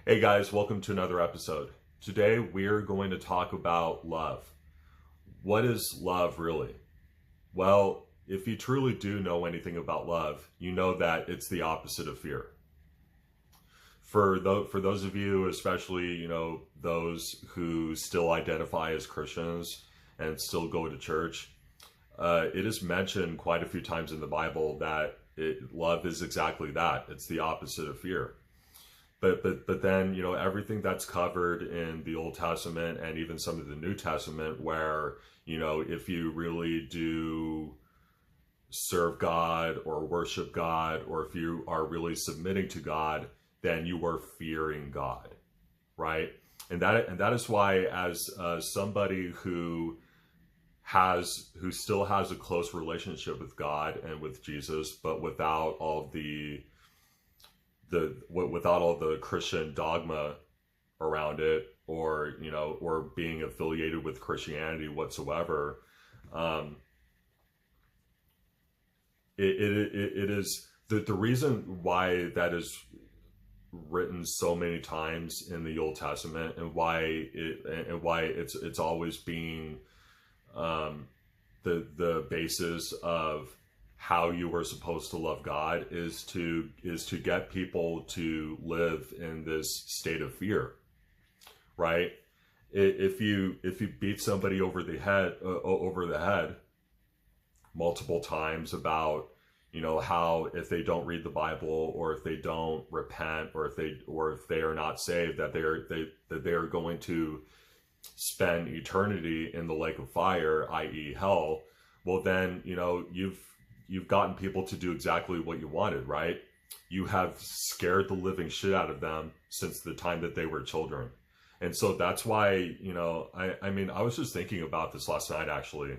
Hey guys, welcome to another episode. Today we're going to talk about love. What is love really? Well, if you truly do know anything about love, you know that it's the opposite of fear. For those of you, especially, those who still identify as Christians and still go to church, it is mentioned quite a few times in the Bible that love is exactly that. It's the opposite of fear. But then, everything that's covered in the Old Testament and even some of the New Testament, where, if you really do serve God or worship God, or if you are really submitting to God, then you are fearing God, right? And that is why, as somebody who still has a close relationship with God and with Jesus, but without all the Christian dogma around it, or or being affiliated with Christianity whatsoever, it is the reason why that is written so many times in the Old Testament, and why it's always being the basis of how you were supposed to love God is to get people to live in this state of fear, right? If you beat somebody over the head multiple times about how if they don't read the Bible, or if they don't repent, or if they are not saved, that they are going to spend eternity in the lake of fire, i.e. hell, well then you've gotten people to do exactly what you wanted, right? You have scared the living shit out of them since the time that they were children. And so that's why, I was just thinking about this last night, actually,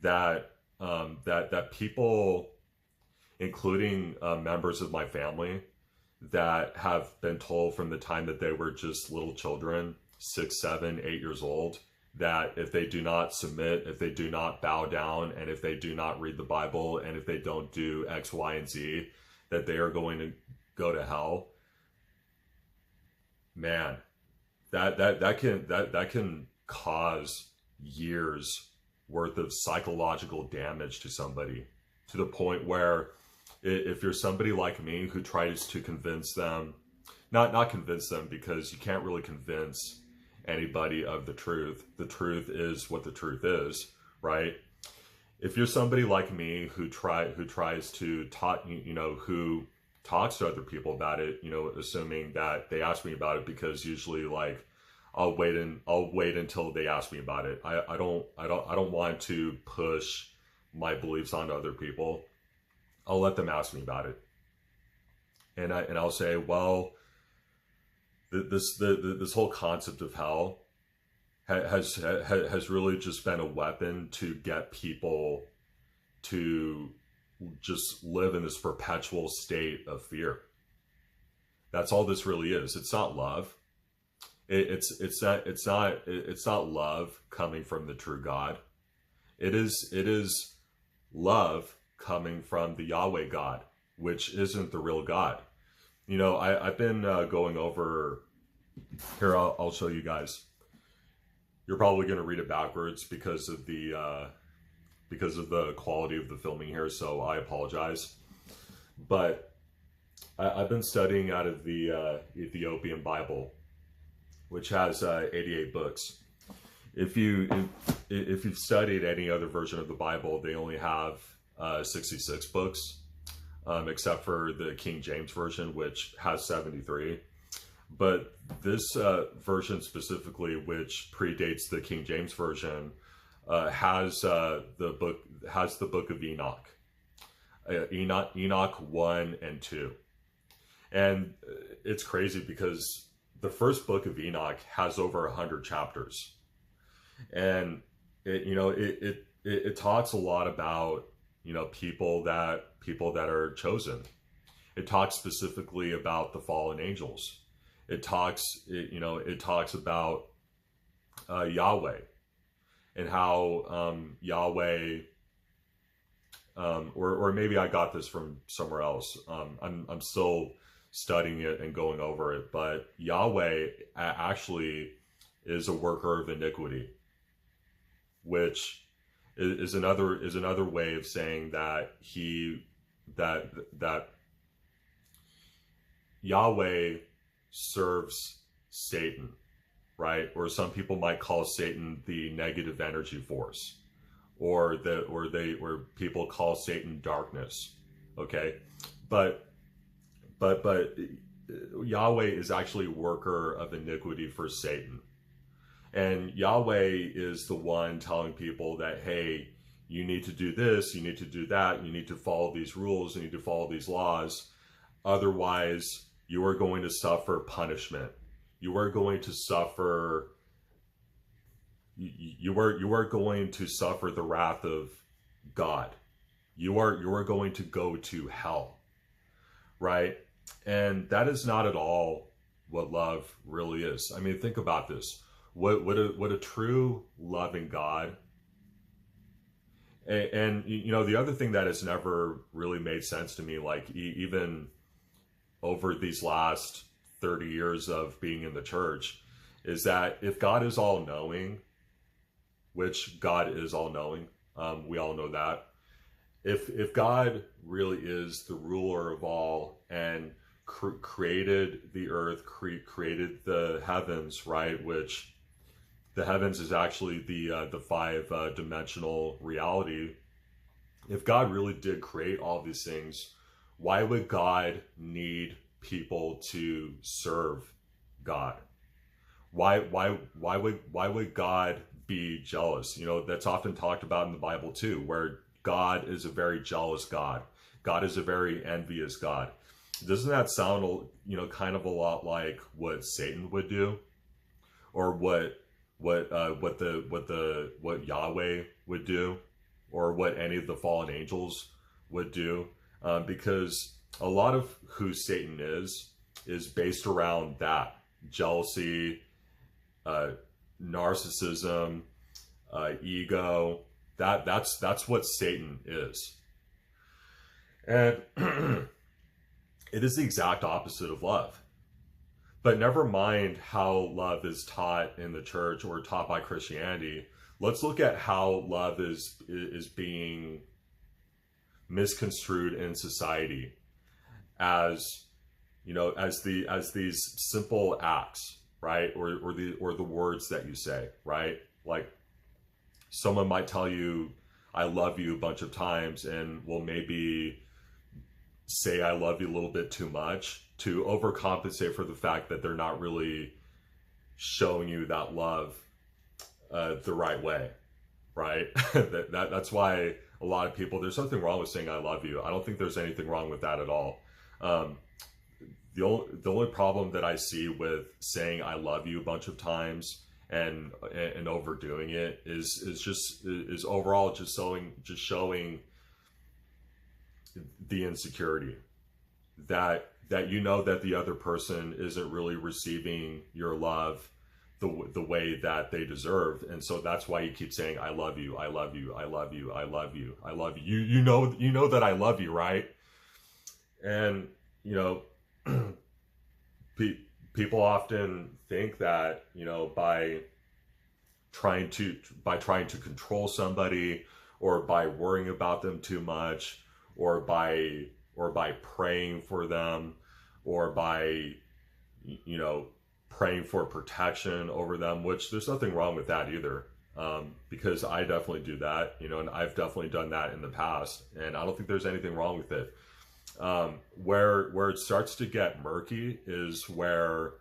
that that people, including members of my family, that have been told from the time that they were just little children, 6, 7, 8 years old, that if they do not submit, if they do not bow down, and if they do not read the Bible, and if they don't do X, Y, and Z, that they are going to go to hell. Man, that can cause years worth of psychological damage to somebody, to the point where if you're somebody like me who tries to convince them, not convince them, because you can't really convince anybody of the truth. The truth is what the truth is, right? If you're somebody like me who tries to talk, who talks to other people about it, assuming that they ask me about it, because usually, like, I'll wait until they ask me about it. I don't want to push my beliefs onto other people. I'll let them ask me about it, and I'll say, well, this whole concept of hell has really just been a weapon to get people to just live in this perpetual state of fear. That's all this really is. It's not love. It's not love coming from the true God. It is love coming from the Yahweh God, which isn't the real God. I've been going over here. I'll show you guys. You're probably going to read it backwards because of the quality of the filming here, so I apologize. But I've been studying out of the Ethiopian Bible, which has 88 books. If you've studied any other version of the Bible, they only have 66 books. Except for the King James Version, which has 73. But this version specifically, which predates the King James Version, has the book of Enoch. Enoch 1 and 2. And it's crazy because the first book of Enoch has over 100 chapters. And it talks a lot about people that are chosen. It talks specifically about the fallen angels. It talks about Yahweh, and how Yahweh, or maybe I got this from somewhere else. I'm still studying it and going over it. But Yahweh actually is a worker of iniquity, which is another way of saying that that Yahweh serves Satan, right? Or some people might call Satan the negative energy force, or people call Satan darkness. Okay, but Yahweh is actually worker of iniquity for Satan. And Yahweh is the one telling people that, hey, you need to do this, you need to do that, you need to follow these rules, you need to follow these laws. Otherwise, you are going to suffer punishment. You are going to suffer, you are going to suffer the wrath of God. You are going to go to hell, right? And that is not at all what love really is. I mean, think about this. What a true loving God. And you know, the other thing that has never really made sense to me, like even over these last 30 years of being in the church, is that if God is all knowing, which God is all knowing, we all know that. If God really is the ruler of all and created the earth, created the heavens, right? Which the heavens is actually the five-dimensional reality. If God really did create all these things, why would God need people to serve God? Why would God be jealous? You know, that's often talked about in the Bible too, where God is a very jealous God. God is a very envious God. Doesn't that sound, you know, kind of a lot like what Satan would do, or what Yahweh would do, or what any of the fallen angels would do? Because a lot of who Satan is based around that jealousy, narcissism, ego. That's what Satan is. And it is the exact opposite of love. But never mind how love is taught in the church or taught by Christianity. Let's look at how love is being misconstrued in society as, you know, as these simple acts, right? Or the words that you say, right? Like someone might tell you, I love you a bunch of times, and will maybe say I love you a little bit too much to overcompensate for the fact that they're not really showing you that love the right way, right? That's why a lot of people, there's nothing wrong with saying I love you. I don't think there's anything wrong with that at all. The only problem that I see with saying I love you a bunch of times and overdoing it is overall just showing the insecurity that you know that the other person isn't really receiving your love the way that they deserve, and so that's why you keep saying I love you, I love you, I love you, I love you, I love you. You know that I love you, right? And you know, people often think that, you know, by trying to control somebody, or by worrying about them too much, or by praying for them, or by, you know, praying for protection over them, which there's nothing wrong with that either, because I definitely do that, you know, and I've definitely done that in the past, and I don't think there's anything wrong with it. Where it starts to get murky is where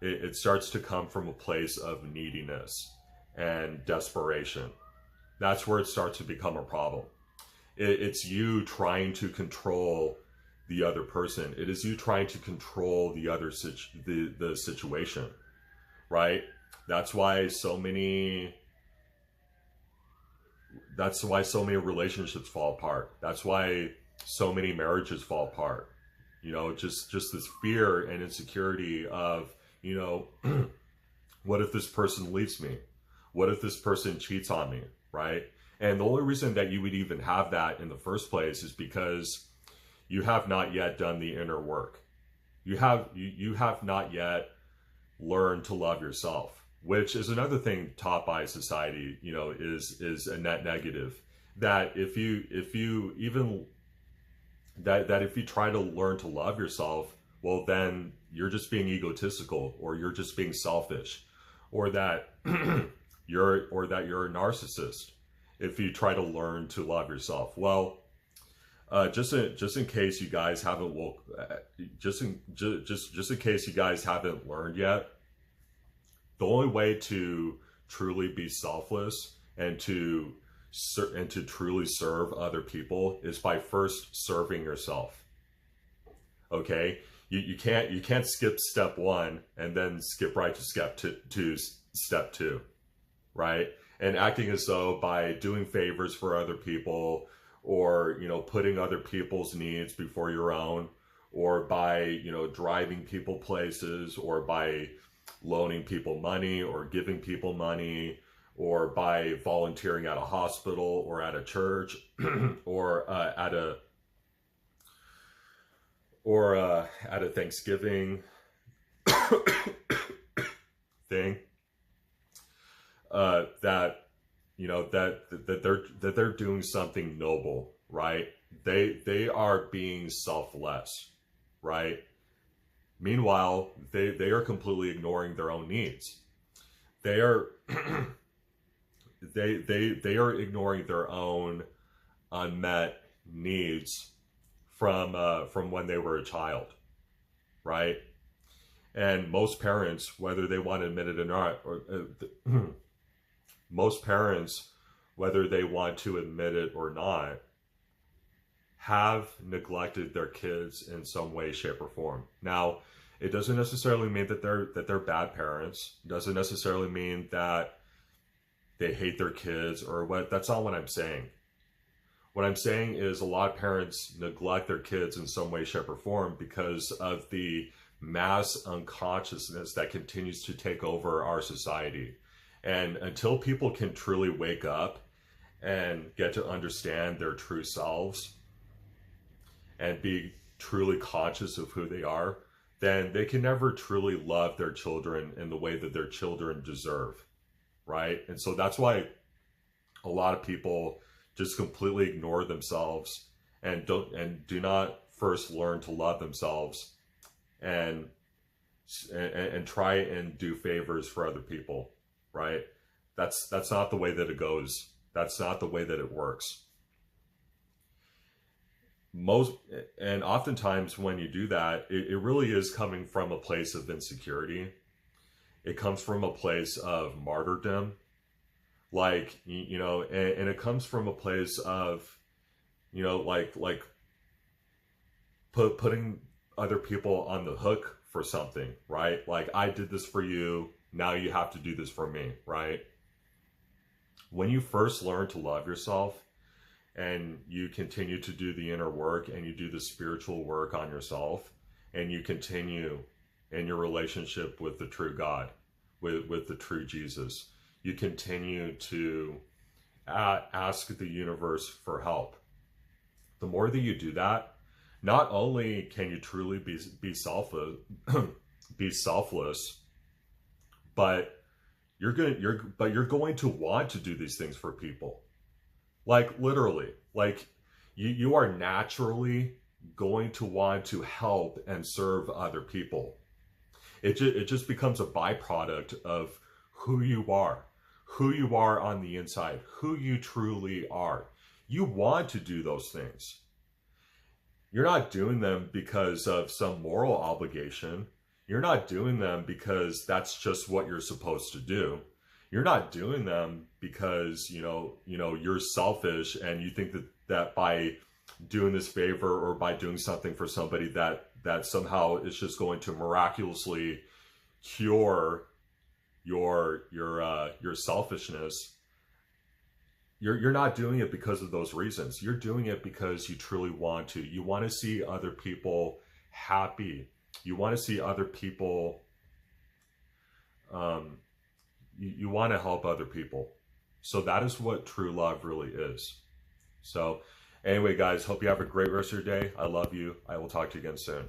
it starts to come from a place of neediness and desperation. That's where it starts to become a problem. It's you trying to control the other person. It is you trying to control the other the situation, right? That's why so many relationships fall apart. That's why so many marriages fall apart. You know, just this fear and insecurity of, you know, what if this person leaves me? What if this person cheats on me, right? And the only reason that you would even have that in the first place is because you have not yet done the inner work. You have not yet learned to love yourself, which is another thing taught by society, you know, is a net negative. That if you even that if you try to learn to love yourself, well, then you're just being egotistical, or you're just being selfish, or that you're a narcissist if you try to learn to love yourself. Well, just in case you guys haven't just in case you guys haven't learned yet, the only way to truly be selfless and to truly serve other people is by first serving yourself. Okay, you can't skip step one and then skip right to step two, right? And acting as though by doing favors for other people, or, you know, putting other people's needs before your own, or by, you know, driving people places, or by loaning people money or giving people money, or by volunteering at a hospital or at a church or at a Thanksgiving thing, that, you know, that they're doing something noble, right? They are being selfless, right? Meanwhile, they are completely ignoring their own needs. They are they are ignoring their own unmet needs from when they were a child, right? And most parents, whether they want to admit it or not, most parents, whether they want to admit it or not, have neglected their kids in some way, shape, or form. Now, it doesn't necessarily mean that they're bad parents. It doesn't necessarily mean that they hate their kids or what. That's not what I'm saying. What I'm saying is a lot of parents neglect their kids in some way, shape, or form because of the mass unconsciousness that continues to take over our society. And until people can truly wake up and get to understand their true selves and be truly conscious of who they are, then they can never truly love their children in the way that their children deserve, right? And so that's why a lot of people just completely ignore themselves and do not first learn to love themselves and try and do favors for other people, right? That's not the way that it goes. That's not the way that it works. And oftentimes when you do that, it really is coming from a place of insecurity. It comes from a place of martyrdom, like, you know, and it comes from a place of, you know, like putting other people on the hook for something, right? Like, I did this for you, now you have to do this for me, right? When you first learn to love yourself and you continue to do the inner work and you do the spiritual work on yourself and you continue in your relationship with the true God, with the true Jesus, you continue to ask the universe for help. The more that you do that, not only can you truly be selfless, but you're going to want to do these things for people. Like, literally, like you are naturally going to want to help and serve other people. It just becomes a byproduct of who you are on the inside, who you truly are. You want to do those things. You're not doing them because of some moral obligation. You're not doing them because that's just what you're supposed to do. You're not doing them because, you know, you're selfish and you think that by doing this favor or by doing something for somebody that somehow is just going to miraculously cure your selfishness. You're not doing it because of those reasons. You're doing it because you truly want to. You want to see other people happy. You want to see other people, you want to help other people. So that is what true love really is. So anyway, guys, hope you have a great rest of your day. I love you. I will talk to you again soon.